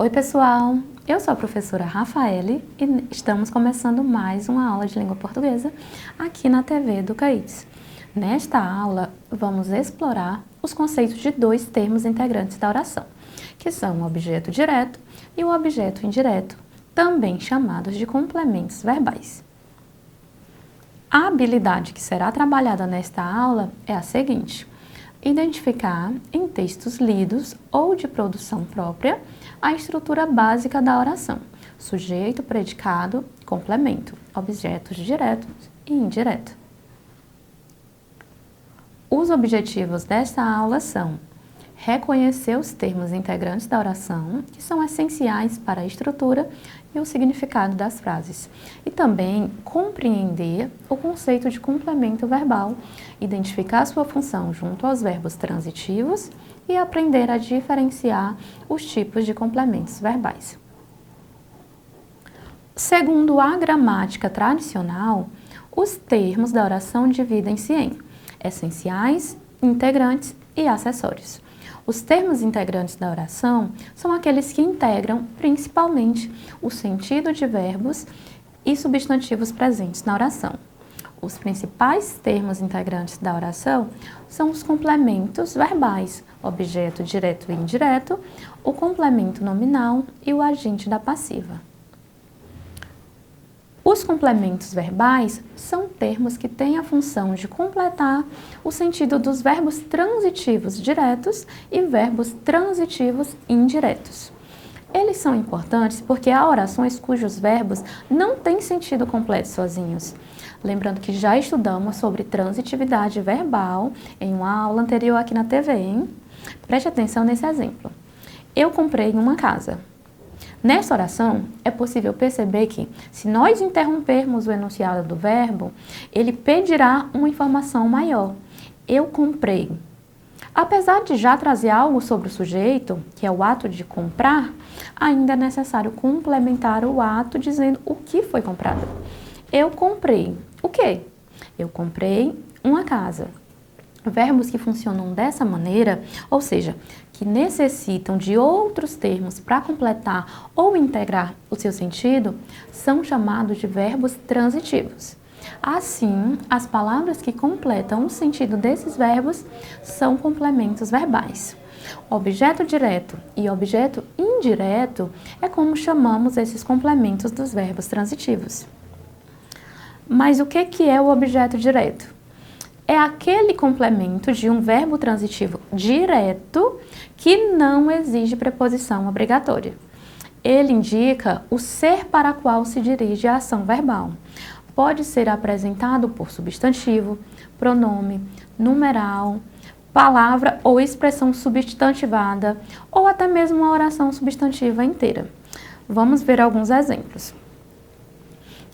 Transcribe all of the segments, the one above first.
Oi pessoal, eu sou a professora Rafaele e estamos começando mais uma aula de língua portuguesa aqui na TV Educa-ITS. Nesta aula, vamos explorar os conceitos de dois termos integrantes da oração, que são o objeto direto e o objeto indireto, também chamados de complementos verbais. A habilidade que será trabalhada nesta aula é a seguinte: identificar em textos lidos ou de produção própria a estrutura básica da oração: sujeito, predicado, complemento, objetos diretos e indiretos. Os objetivos desta aula são reconhecer os termos integrantes da oração, que são essenciais para a estrutura e o significado das frases, e também compreender o conceito de complemento verbal, identificar sua função junto aos verbos transitivos e aprender a diferenciar os tipos de complementos verbais. Segundo a gramática tradicional, os termos da oração dividem-se em essenciais, integrantes e acessórios. Os termos integrantes da oração são aqueles que integram principalmente o sentido de verbos e substantivos presentes na oração. Os principais termos integrantes da oração são os complementos verbais, objeto direto e indireto, o complemento nominal e o agente da passiva. Os complementos verbais são termos que têm a função de completar o sentido dos verbos transitivos diretos e verbos transitivos indiretos. Eles são importantes porque há orações cujos verbos não têm sentido completo sozinhos. Lembrando que já estudamos sobre transitividade verbal em uma aula anterior aqui na TV, hein? Preste atenção nesse exemplo. Eu comprei uma casa. Nessa oração, é possível perceber que, se nós interrompermos o enunciado do verbo, ele pedirá uma informação maior. Eu comprei. Apesar de já trazer algo sobre o sujeito, que é o ato de comprar, ainda é necessário complementar o ato dizendo o que foi comprado. Eu comprei. O quê? Eu comprei uma casa. Verbos que funcionam dessa maneira, ou seja, que necessitam de outros termos para completar ou integrar o seu sentido, são chamados de verbos transitivos. Assim, as palavras que completam o sentido desses verbos são complementos verbais. Objeto direto e objeto indireto é como chamamos esses complementos dos verbos transitivos. Mas o que é o objeto direto? É aquele complemento de um verbo transitivo direto que não exige preposição obrigatória. Ele indica o ser para qual se dirige a ação verbal. Pode ser apresentado por substantivo, pronome, numeral, palavra ou expressão substantivada, ou até mesmo uma oração substantiva inteira. Vamos ver alguns exemplos.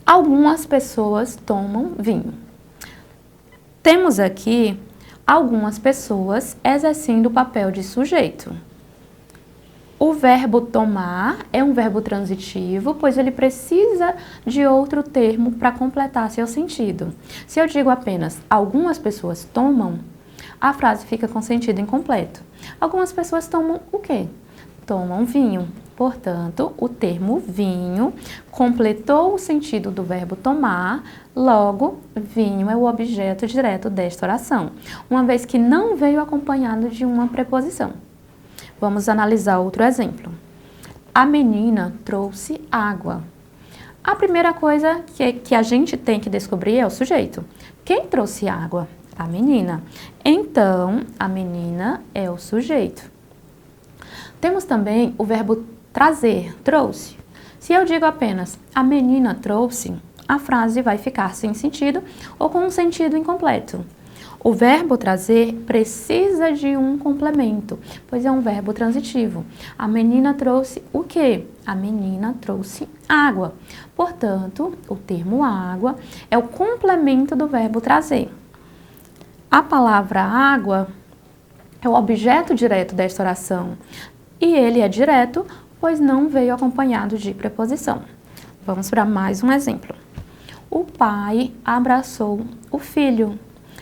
Algumas pessoas tomam vinho. Temos aqui algumas pessoas exercendo o papel de sujeito. O verbo tomar é um verbo transitivo, pois ele precisa de outro termo para completar seu sentido. Se eu digo apenas algumas pessoas tomam, a frase fica com sentido incompleto. Algumas pessoas tomam o quê? Tomam vinho. Portanto, o termo vinho completou o sentido do verbo tomar, logo, vinho é o objeto direto desta oração, uma vez que não veio acompanhado de uma preposição. Vamos analisar outro exemplo. A menina trouxe água. A primeira coisa que a gente tem que descobrir é o sujeito. Quem trouxe água? A menina. Então, a menina é o sujeito. Temos também o verbo trazer, trouxe. Se eu digo apenas a menina trouxe, a frase vai ficar sem sentido ou com um sentido incompleto. O verbo trazer precisa de um complemento, pois é um verbo transitivo. A menina trouxe o quê? A menina trouxe água. Portanto, o termo água é o complemento do verbo trazer. A palavra água é o objeto direto desta oração e ele é direto, pois não veio acompanhado de preposição. Vamos para mais um exemplo. O pai abraçou o filho.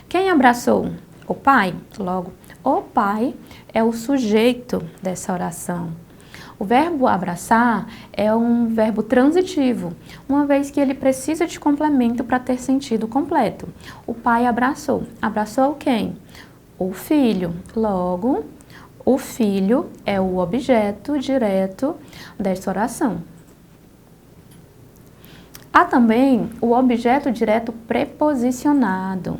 Quem abraçou? O pai. Logo, o pai é o sujeito dessa oração. O verbo abraçar é um verbo transitivo, uma vez que ele precisa de complemento para ter sentido completo. O pai abraçou. Abraçou quem? O filho. Logo, o filho é o objeto direto desta oração. Há também o objeto direto preposicionado.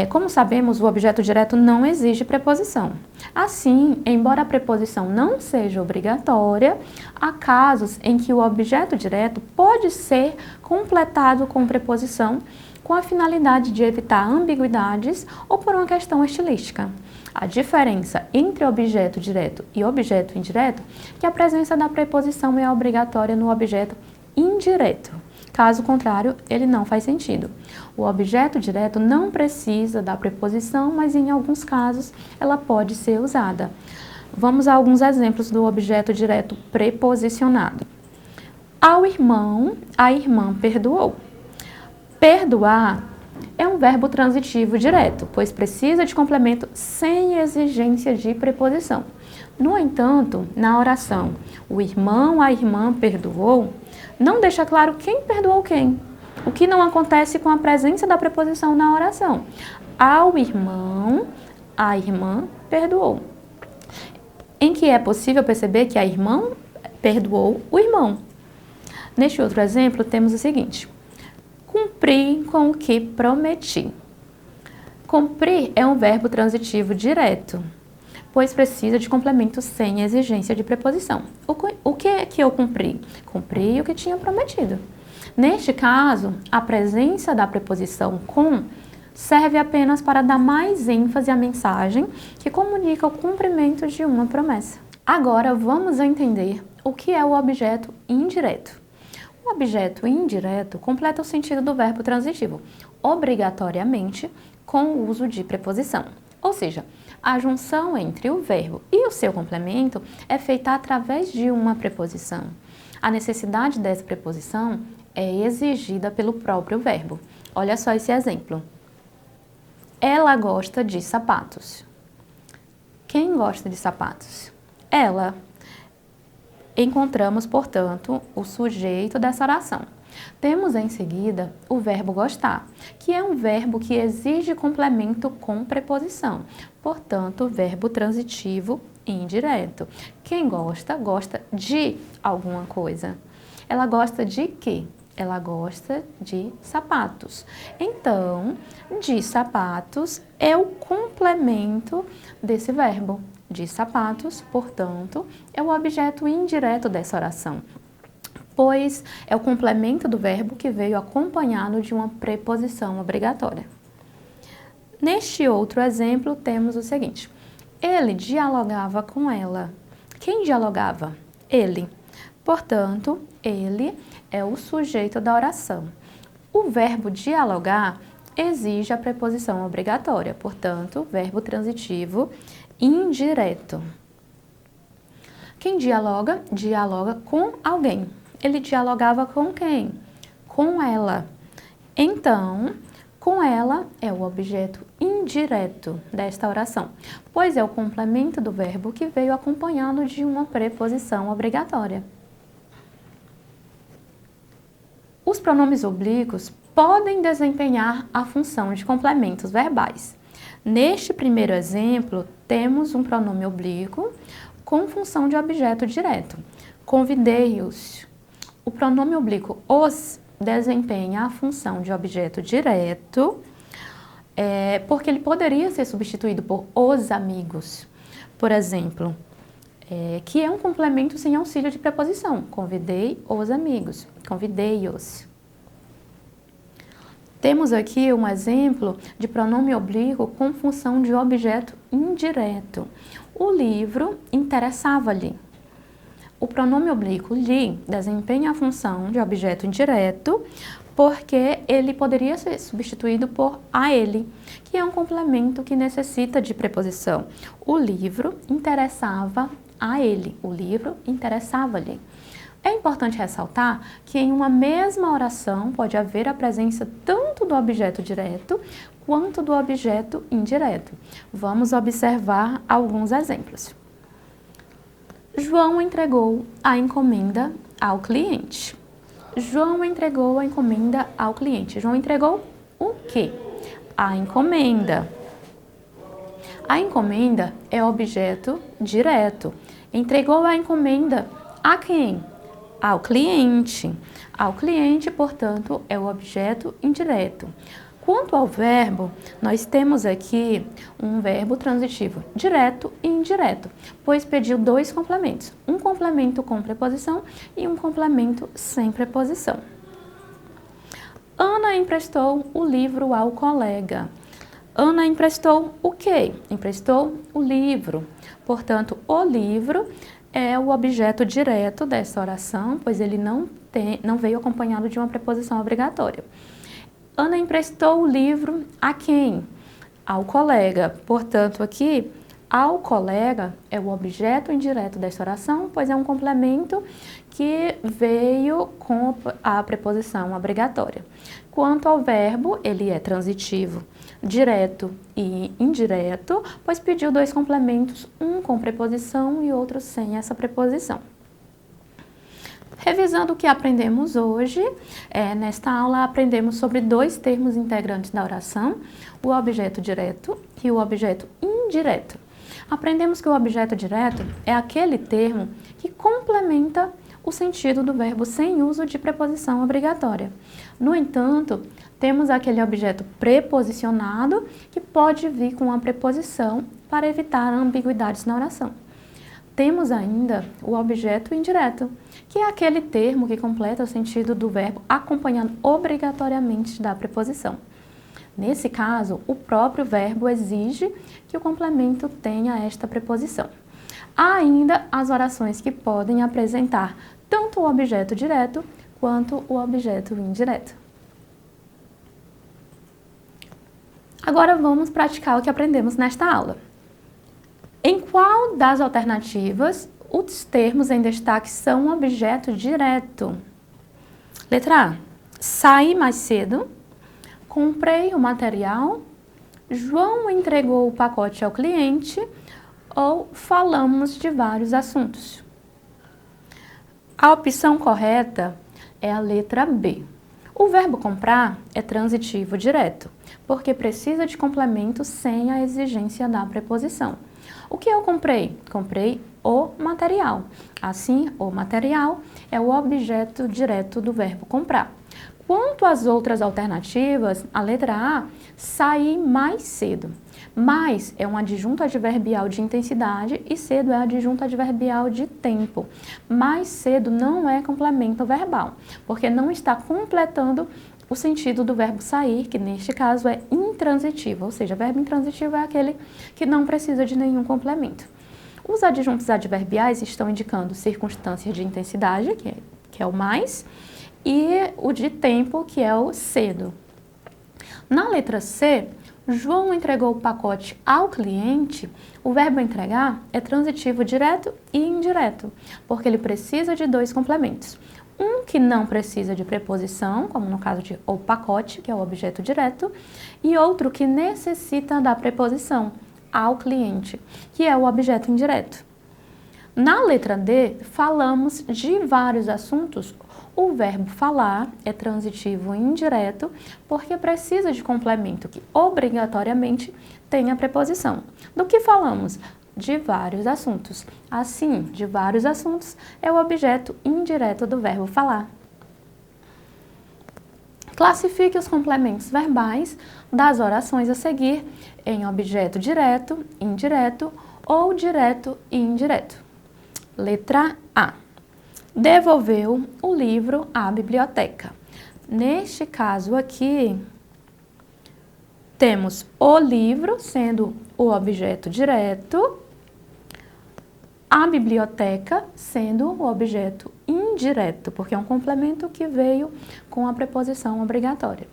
Como sabemos, o objeto direto não exige preposição. Assim, embora a preposição não seja obrigatória, há casos em que o objeto direto pode ser completado com preposição com a finalidade de evitar ambiguidades ou por uma questão estilística. A diferença entre objeto direto e objeto indireto é que a presença da preposição é obrigatória no objeto indireto. Caso contrário, ele não faz sentido. O objeto direto não precisa da preposição, mas em alguns casos ela pode ser usada. Vamos a alguns exemplos do objeto direto preposicionado. Ao irmão, a irmã perdoou. Perdoar é um verbo transitivo direto, pois precisa de complemento sem exigência de preposição. No entanto, na oração, o irmão, a irmã perdoou, não deixa claro quem perdoou quem, o que não acontece com a presença da preposição na oração. Ao irmão, a irmã perdoou. Em que é possível perceber que a irmã perdoou o irmão. Neste outro exemplo, temos o seguinte: cumprir com o que prometi. Cumprir é um verbo transitivo direto, pois precisa de complemento sem exigência de preposição. O que é que eu cumpri? Cumpri o que tinha prometido. Neste caso, a presença da preposição com serve apenas para dar mais ênfase à mensagem que comunica o cumprimento de uma promessa. Agora vamos entender o que é o objeto indireto. O objeto indireto completa o sentido do verbo transitivo, obrigatoriamente com o uso de preposição. Ou seja, a junção entre o verbo e o seu complemento é feita através de uma preposição. A necessidade dessa preposição é exigida pelo próprio verbo. Olha só esse exemplo. Ela gosta de sapatos. Quem gosta de sapatos? Ela. Encontramos, portanto, o sujeito dessa oração. Temos em seguida o verbo gostar, que é um verbo que exige complemento com preposição, portanto, verbo transitivo indireto. Quem gosta, gosta de alguma coisa. Ela gosta de quê? Ela gosta de sapatos. Então, de sapatos é o complemento desse verbo. De sapatos, portanto, é o objeto indireto dessa oração, pois é o complemento do verbo que veio acompanhado de uma preposição obrigatória. Neste outro exemplo, temos o seguinte: ele dialogava com ela. Quem dialogava? Ele. Portanto, ele é o sujeito da oração. O verbo dialogar exige a preposição obrigatória, portanto, verbo transitivo indireto. Quem dialoga? Dialoga com alguém. Ele dialogava com quem? Com ela. Então, com ela é o objeto indireto desta oração, pois é o complemento do verbo que veio acompanhado de uma preposição obrigatória. Os pronomes oblíquos podem desempenhar a função de complementos verbais. Neste primeiro exemplo, temos um pronome oblíquo com função de objeto direto. Convidei-os. O pronome oblíquo os desempenha a função de objeto direto, porque ele poderia ser substituído por os amigos, por exemplo, que é um complemento sem auxílio de preposição. Convidei os amigos, convidei-os. Temos aqui um exemplo de pronome oblíquo com função de objeto indireto. O livro interessava-lhe. O pronome oblíquo lhe desempenha a função de objeto indireto porque ele poderia ser substituído por a ele, que é um complemento que necessita de preposição. O livro interessava a ele. O livro interessava-lhe. É importante ressaltar que em uma mesma oração pode haver a presença tanto do objeto direto quanto do objeto indireto. Vamos observar alguns exemplos. João entregou a encomenda ao cliente. João entregou a encomenda ao cliente. João entregou o quê? A encomenda. A encomenda é objeto direto. Entregou a encomenda a quem? Ao cliente. Ao cliente, portanto, é o objeto indireto. Quanto ao verbo, nós temos aqui um verbo transitivo direto e indireto, pois pediu dois complementos, um complemento com preposição e um complemento sem preposição. Ana emprestou o livro ao colega. Ana emprestou o quê? Emprestou o livro. Portanto, o livro é o objeto direto dessa oração, pois ele não veio acompanhado de uma preposição obrigatória. Ana emprestou o livro a quem? Ao colega. Portanto, aqui, ao colega é o objeto indireto dessa oração, pois é um complemento que veio com a preposição obrigatória. Quanto ao verbo, ele é transitivo, direto e indireto, pois pediu dois complementos, um com preposição e outro sem essa preposição. Revisando o que aprendemos hoje, nesta aula aprendemos sobre dois termos integrantes da oração, o objeto direto e o objeto indireto. Aprendemos que o objeto direto é aquele termo que complementa o sentido do verbo sem uso de preposição obrigatória. No entanto, temos aquele objeto preposicionado que pode vir com uma preposição para evitar ambiguidades na oração. Temos ainda o objeto indireto, que é aquele termo que completa o sentido do verbo acompanhando obrigatoriamente da preposição. Nesse caso, o próprio verbo exige que o complemento tenha esta preposição. Há ainda as orações que podem apresentar tanto o objeto direto quanto o objeto indireto. Agora vamos praticar o que aprendemos nesta aula. Em qual das alternativas os termos em destaque são um objeto direto? Letra A. Saí mais cedo. Comprei o material. João entregou o pacote ao cliente. Ou falamos de vários assuntos. A opção correta é a letra B. O verbo comprar é transitivo direto, porque precisa de complemento sem a exigência da preposição. O que eu comprei? Comprei o material. Assim, o material é o objeto direto do verbo comprar. Quanto às outras alternativas, a letra A, sair mais cedo. Mais é um adjunto adverbial de intensidade e cedo é adjunto adverbial de tempo. Mais cedo não é complemento verbal, porque não está completando o sentido do verbo sair, que neste caso é intransitivo, ou seja, verbo intransitivo é aquele que não precisa de nenhum complemento. Os adjuntos adverbiais estão indicando circunstâncias de intensidade, que é o mais, e o de tempo, que é o cedo. Na letra C, João entregou o pacote ao cliente. O verbo entregar é transitivo direto e indireto, porque ele precisa de dois complementos. Um que não precisa de preposição, como no caso de o pacote, que é o objeto direto, e outro que necessita da preposição, ao cliente, que é o objeto indireto. Na letra D, falamos de vários assuntos. O verbo falar é transitivo e indireto, porque precisa de complemento que obrigatoriamente tenha preposição. Do que falamos? De vários assuntos. Assim, de vários assuntos é o objeto indireto do verbo falar. Classifique os complementos verbais das orações a seguir em objeto direto, indireto ou direto e indireto. Letra A. Devolveu o livro à biblioteca. Neste caso aqui, temos o livro sendo o objeto direto, a biblioteca sendo o objeto indireto, porque é um complemento que veio com a preposição obrigatória.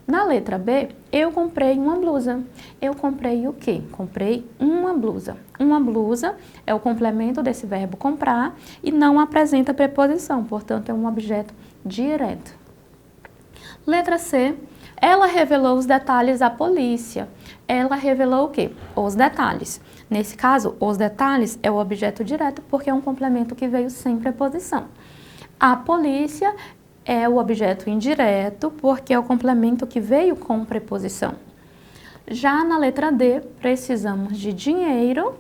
Na letra B, eu comprei uma blusa. Eu comprei o quê? Comprei uma blusa. Uma blusa é o complemento desse verbo comprar e não apresenta preposição, portanto, é um objeto direto. Letra C, Ela revelou os detalhes à polícia. Ela revelou o quê? Os detalhes. Nesse caso, os detalhes é o objeto direto porque é um complemento que veio sem preposição. A polícia é o objeto indireto porque é o complemento que veio com preposição. Já na letra D, precisamos de dinheiro.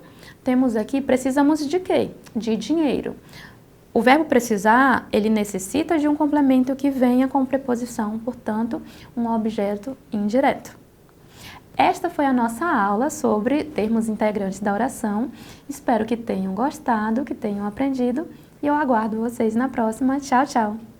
Temos aqui, precisamos de quê? De dinheiro. O verbo precisar, ele necessita de um complemento que venha com preposição, portanto, um objeto indireto. Esta foi a nossa aula sobre termos integrantes da oração. Espero que tenham gostado, que tenham aprendido e eu aguardo vocês na próxima. Tchau, tchau!